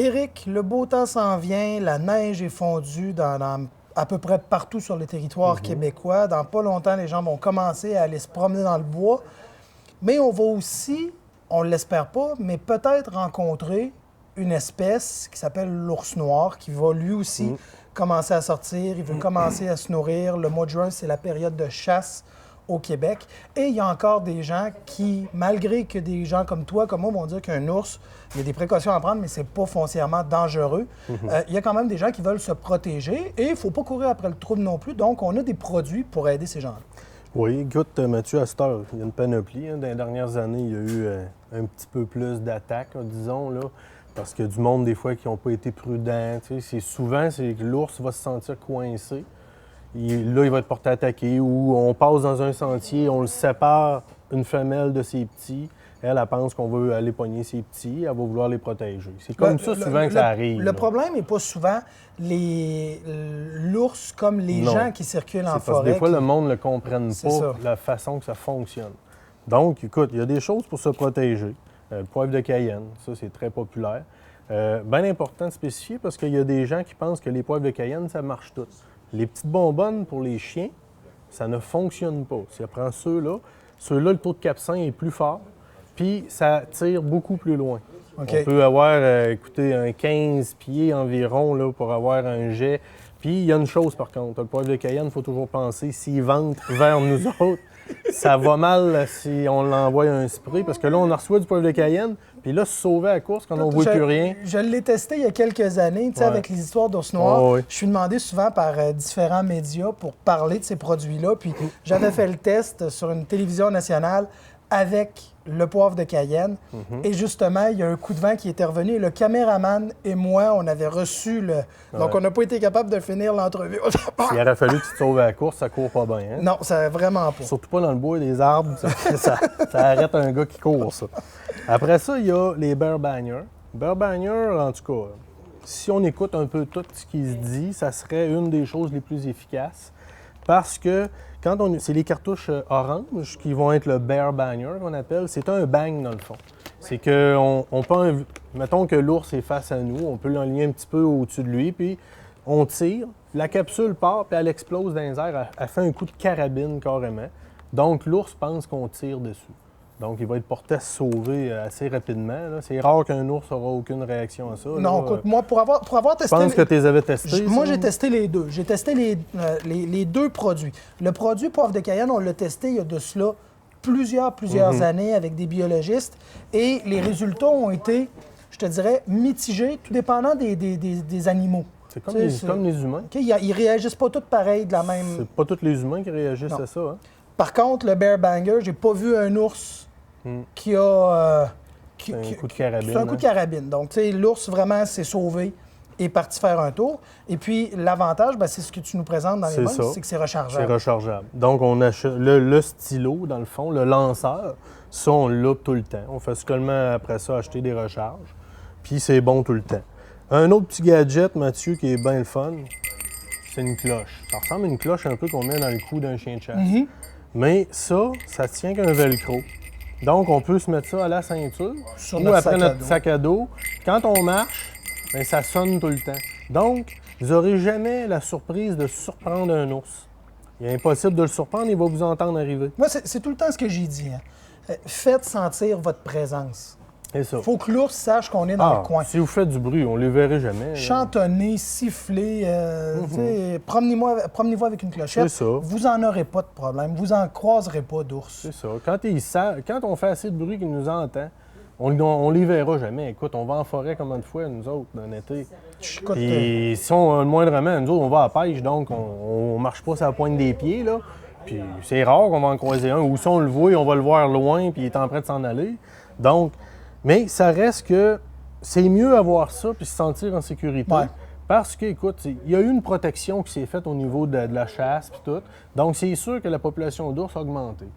Éric, le beau temps s'en vient, la neige est fondue dans à peu près partout sur le territoire québécois. Dans pas longtemps, les gens vont commencer à aller se promener dans le bois. Mais on va aussi, on ne l'espère pas, mais peut-être rencontrer une espèce qui s'appelle l'ours noir, qui va lui aussi commencer à sortir. Il veut commencer à se nourrir. Le mois de juin, c'est la période de chasse au Québec. Et il y a encore des gens qui, malgré que des gens comme toi, comme moi, vont dire qu'un ours, il y a des précautions à prendre, mais c'est pas foncièrement dangereux. Il y a quand même des gens qui veulent se protéger et il ne faut pas courir après le trouble non plus. Donc, on a des produits pour aider ces gens-là. Oui, écoute, Mathieu, à cette heure, il y a une panoplie. Dans les dernières années, il y a eu un petit peu plus d'attaques, disons, là, parce que du monde, des fois, qui n'ont pas été prudents. Souvent, c'est que l'ours va se sentir coincé. Là, il va être porté à attaquer, ou on passe dans un sentier, on le sépare, une femelle de ses petits. Elle pense qu'on veut aller pogner ses petits, elle va vouloir les protéger. C'est comme ça souvent que ça arrive. Le problème n'est pas souvent l'ours comme les gens qui circulent en forêt. Parce que des fois, le monde ne comprenne pas la façon que ça fonctionne. Donc, écoute, il y a des choses pour se protéger. Le poivre de Cayenne, ça, c'est très populaire. Bien important de spécifier parce qu'il y a des gens qui pensent que les poivres de Cayenne, ça marche tout. Les petites bonbonnes pour les chiens, ça ne fonctionne pas. Si on prend ceux-là, le taux de capsaïn est plus fort, puis ça tire beaucoup plus loin. Okay. On peut avoir, écoutez, un 15 pieds environ là, pour avoir un jet. Puis il y a une chose par contre, le poivre de Cayenne, il faut toujours penser, s'il vente vers nous autres, ça va mal si on l'envoie un spray, parce que là, on reçoit du poivre de Cayenne, puis là, se sauver à la course quand on ne voit plus rien. Je l'ai testé il y a quelques années, tu sais, avec les histoires d'ours noirs. Je suis demandé souvent par différents médias pour parler de ces produits-là, puis j'avais fait le test sur une télévision nationale avec le poivre de Cayenne. Et justement, il y a un coup de vent qui était revenu. Et le caméraman et moi, on avait reçu le... Donc, on n'a pas été capable de finir l'entrevue. Il aurait fallu que tu te sauves à la course, ça court pas bien. Hein? Non, ça vraiment pas. Surtout pas dans le bois des arbres. Ça arrête un gars qui court, ça. Après ça, il y a les bear bangers. Bear bangers, en tout cas, si on écoute un peu tout ce qui se dit, ça serait une des choses les plus efficaces. Parce que c'est les cartouches oranges qui vont être le bear banger qu'on appelle. C'est un bang dans le fond. C'est que mettons que l'ours est face à nous, on peut l'enligner un petit peu au-dessus de lui, puis on tire, la capsule part, puis elle explose dans les airs, elle fait un coup de carabine carrément. Donc l'ours pense qu'on tire dessus. Donc, il va être porté à se sauver assez rapidement. C'est rare qu'un ours n'aura aucune réaction à ça. Non, écoute, moi, pour avoir testé... Je pense que tu les avais testés. Moi, j'ai testé les deux. J'ai testé les deux produits. Le produit poivre de Cayenne, on l'a testé il y a de cela plusieurs années avec des biologistes. Et les résultats ont été, je te dirais, mitigés, tout dépendant des animaux. C'est comme les humains. Okay? Ils ne réagissent pas tous pareil de la même... C'est pas tous les humains qui réagissent à ça. Hein? Par contre, le bear banger, j'ai pas vu un ours qui a... c'est un coup de carabine. C'est un coup de carabine. Donc, tu sais, l'ours vraiment s'est sauvé et est parti faire un tour. Et puis, l'avantage, c'est ce que tu nous présentes dans les mains, c'est que c'est rechargeable. C'est rechargeable. Donc, on achète le stylo, dans le fond, le lanceur, ça, on l'a tout le temps. On fait seulement après ça acheter des recharges. Puis, c'est bon tout le temps. Un autre petit gadget, Mathieu, qui est bien le fun, c'est une cloche. Ça ressemble à une cloche un peu qu'on met dans le cou d'un chien de chasse. Mais ça tient qu'un velcro. Donc, on peut se mettre ça à la ceinture ou après notre sac à dos. Quand on marche, ça sonne tout le temps. Donc, vous n'aurez jamais la surprise de surprendre un ours. Il est impossible de le surprendre, il va vous entendre arriver. Moi, c'est tout le temps ce que j'ai dit. Faites sentir votre présence. C'est ça. Il faut que l'ours sache qu'on est dans le coin. Si vous faites du bruit, on ne les verrait jamais. Chantonner, siffler, promenez-vous avec une clochette. C'est ça. Vous n'en aurez pas de problème. Vous n'en croiserez pas d'ours. C'est ça. Quand on fait assez de bruit qu'ils nous entend, on les verra jamais. Écoute, on va en forêt combien de fois, nous autres, dans l'été? Et si on, moindrement, nous autres, on va à la pêche, donc on marche pas sur la pointe des pieds, là. Puis c'est rare qu'on va en croiser un. Ou si on le voit, on va le voir loin, puis il est en train de s'en aller. Donc, mais ça reste que c'est mieux avoir ça puis se sentir en sécurité. Ouais. Parce que, écoute, il y a eu une protection qui s'est faite au niveau de la chasse puis tout. Donc, c'est sûr que la population d'ours a augmenté.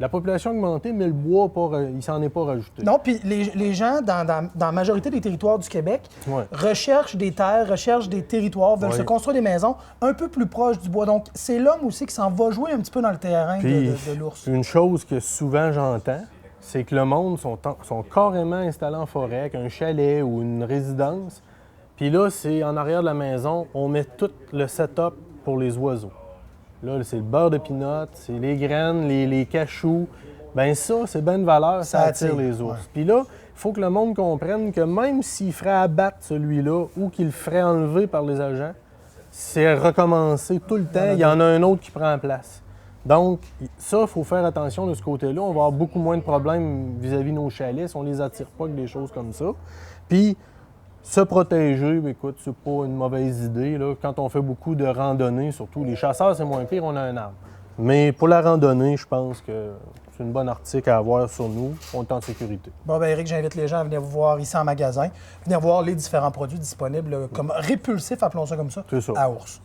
La population a augmenté, mais le bois, il s'en est pas rajouté. Non, puis les gens, dans la majorité des territoires du Québec, recherchent des terres, recherchent des territoires, veulent se construire des maisons un peu plus proches du bois. Donc, c'est l'homme aussi qui s'en va jouer un petit peu dans le terrain de l'ours. Une chose que souvent j'entends, c'est que le monde sont carrément installés en forêt, avec un chalet ou une résidence. Puis là, c'est en arrière de la maison, on met tout le setup pour les oiseaux. Là, c'est le beurre de pinot, c'est les graines, les cachous. Bien ça, c'est bien de valeur, ça attire les ours. Ouais. Puis là, il faut que le monde comprenne que même s'il ferait abattre celui-là ou qu'il le ferait enlever par les agents, c'est recommencer tout le temps. Il y en a un autre qui prend la place. Donc, ça, il faut faire attention de ce côté-là. On va avoir beaucoup moins de problèmes vis-à-vis de nos chalets si on les attire pas avec des choses comme ça. Puis, se protéger, écoute, c'est pas une mauvaise idée. Là. Quand on fait beaucoup de randonnées, surtout, les chasseurs, c'est moins pire, on a un arbre. Mais pour la randonnée, je pense que c'est une bonne article à avoir sur nous. On est en sécurité. Bon, ben Éric, j'invite les gens à venir vous voir ici en magasin, venir voir les différents produits disponibles comme répulsifs, appelons ça comme ça, à ours.